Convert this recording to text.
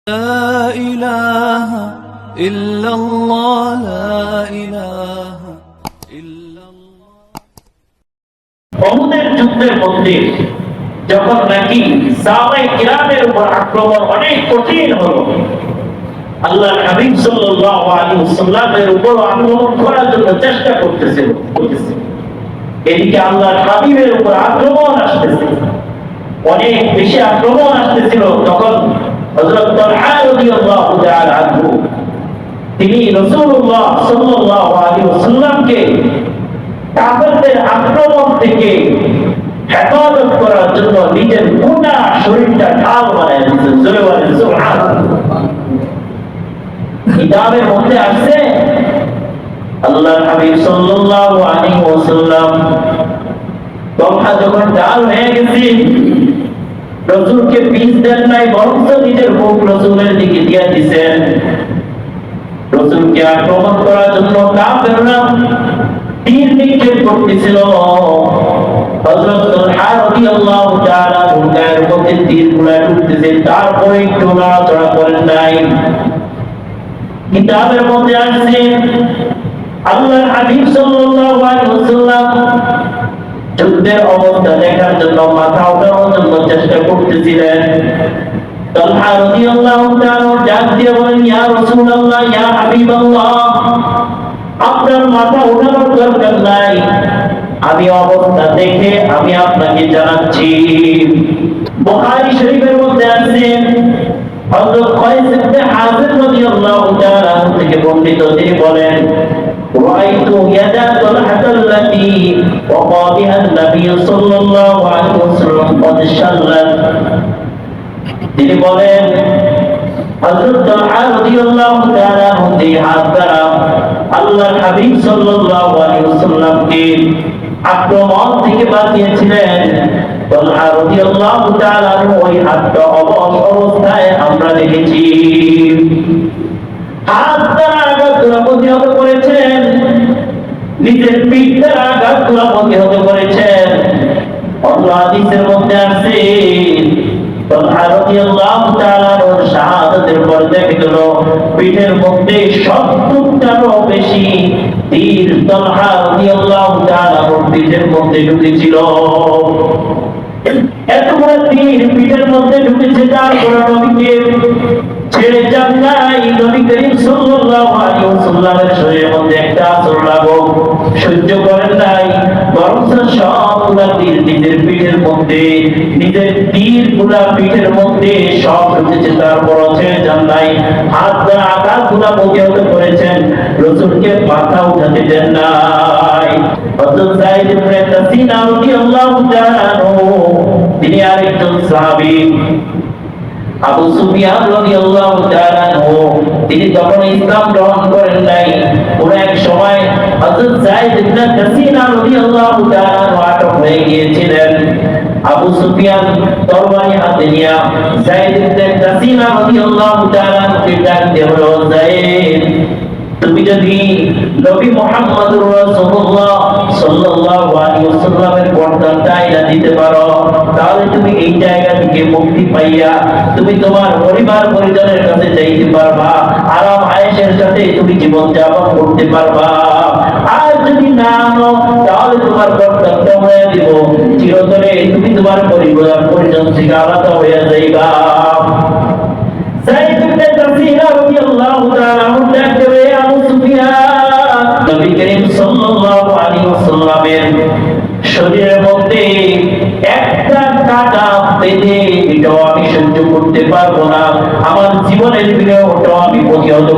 لا إله إلا الله لا إله إلا الله বহুদের যুদ্ধের মধ্যে যখন নাকি সাহাবায়ে কিরামের উপর আক্রমণ অনেক কঠিন হলো, আল্লাহর হাবিব সাল্লাল্লাহু আলাইহি ওয়াসাল্লামের উপর আক্রমণ করার জন্য চেষ্টা করতেছিল। এদিকে আল্লাহর হাবিবের উপর আক্রমণ আসতেছে, অনেক বেশি আক্রমণ আসতেছিল। তখন হযরত তালহা রাদিয়াল্লাহু তাআলা আনহু তিনি রাসূলুল্লাহ সাল্লাল্লাহু আলাইহি ওয়াসাল্লামকে কাফেরদের আক্রমণ থেকে হেফাজত করার জন্য নিজের পুরা শরীরটা ঢাল বানায় দিয়েছেন। জোরে বলেন সুবহানাল্লাহ। কিতাবের মধ্যে আছে আল্লাহর হাবিব সাল্লাল্লাহু আলাইহি ওয়াসাল্লাম তখন যখন ঢাল হয়ে গেছে, রাসূলকে পিছ দেন নাই, বরং নিজের মুখ রাসূলের দিকে দিয়ে দিয়েছেন। রাসূলকে আক্রমণ করার জন্য কাফেররা তীর নিক্ষেপ করতেছিল। হযরত তালহা রাদিয়াল্লাহু তাআলা গায়ের মধ্যে তীরগুলো ঢুকতেছে, তারপরে একটু নড়াচড়া করেন নাই। কিতাবের মধ্যে আছে আল্লাহর হাবিব সাল্লাল্লাহু আলাইহি ওয়াসাল্লাম যুদ্ধের অবস্থা দেখার জন্য মাথা উঠানোর জন্য চেষ্টা করতেছিলেন। তালহা রাদিয়াল্লাহু তাআলা ডাক দিয়ে বলেন, ইয়া রাসূলুল্লাহ, ইয়া হাবিবাল্লাহ, আপনার মাথা উঠানোর দরকার নাই, আমি অবস্থা দেখে আমি আপনাকে জানাচ্ছি। বুখারী শরীফের মধ্যে আছে হযরত কায়েস ইবনে হাযিম রাদিয়াল্লাহু তাআলা থেকে বর্ণিত, তিনি বলেন, রাআইতু ইয়াদা তালহাতাল্লাতী ওয়াকা বিহা নবী সাল্লাল্লাহু আলাইহি ওয়াসাল্লাম ক্বাদ শাল্লাত। তিনি বলেন হযরত তালহা রাদিয়াল্লাহু তাআলা হতে হাত দ্বারা আল্লাহর হাবিব সাল্লাল্লাহু আলাইহি ওয়াসাল্লামকে আক্রমণ থেকে বাঁচিয়েছিলেন। তালহা রাদিয়াল্লাহু তাআলা ওই হাতটা অবশ অবস্থায় আমরা দেখেছি। হাত দ্বারা আঘাতগুলো প্রতিহত করেছেন, নিজের পিঠ দ্বারা আঘাতগুলো প্রতিহত করেছেন। অন্য হাদিসের মধ্যে আছে তালহা রাদিয়াল্লাহু তাআলার শাহাদাতের পর দেখা গেল পিঠের মধ্যে 70টারও বেশি তীর তালহা রাদিয়াল্লাহু তাআলার পিঠের মধ্যে ঢুকেছিল। এতগুলো তীর পিঠের মধ্যে ঢুকেছে, তারপর নবীকে ছেড়ে যান নাই। নবী করিম সাল্লাল্লাহু আলাইহি ওয়াসাল্লামের শরীরের মধ্যে একটা আঁচড় লাগুক সহ্য করেন নাই, বরং সবগুলা তীর নিজের পিঠের মধ্যে, নিজের তীরগুলা পিঠের মধ্যে সব ঢুকেছে, তারপর ছেড়ে যান নাই। হাত দ্বারা আঘাতগুলা প্রতিহত করেছেন, রাসূলকে মাথা উঠাতে দেন নাই। হযরত যায়েদ ইবনে তাসিনা রাদিয়াল্লাহু তাআলা আনহু তিনি আরেকজন সাহাবী। আবু সুফিয়ান রাদিয়াল্লাহু তাআলা আনহু তিনি তখন ইসলাম গ্রহণ করেন নাই। পুরো এক সময় হযরত যায়েদ ইবনে তাসিনা রাদিয়াল্লাহু তাআলা আনহু আটক হয়ে গিয়েছিলেন। আবু সুফিয়ান তরবারি হাতে নিয়ে যায়েদ ইবনে তাসিনা রাদিয়াল্লাহু তাআলা আনহুকে ডাক দিয়ে বলল, যায়েদ, তুমি যদি নবী মুহাম্মদুর রাসূলুল্লাহ সাল্লাল্লাহু আলাইহি ওয়াসাল্লামের পর্দাটা এনে দিতে পারো, তাহলে তুমি এই জায়গা থেকে মুক্তি পাইয়া তুমি তোমার পরিবার পরিজনের কাছে যাইতে পারবা, আরাম আয়েশের সাথে তুমি জীবন যাপন করতে পারবা। আর যদি না আনো তাহলে তোমার পর্দাটা হয়ে দিব, চিরতরে তুমি তোমার পরিবার পরিজন থেকে আলাদা হয়ে যাইবা। যায়েদ ইবনে তাসিনা রাদিয়াল্লাহু তাআলা আনহু ডাকতে বলে, আবু সুফিয়ান, নবী করিম সাল্লাল্লাহু আলাইহি ওয়াসাল্লামের শরীরের মধ্যে একটা কাঁটা বেঁধে এটাও আমি সহ্য করতে পারবো না, আমার জীবনের বিনিময়ে ওটাও আমি প্রতিহত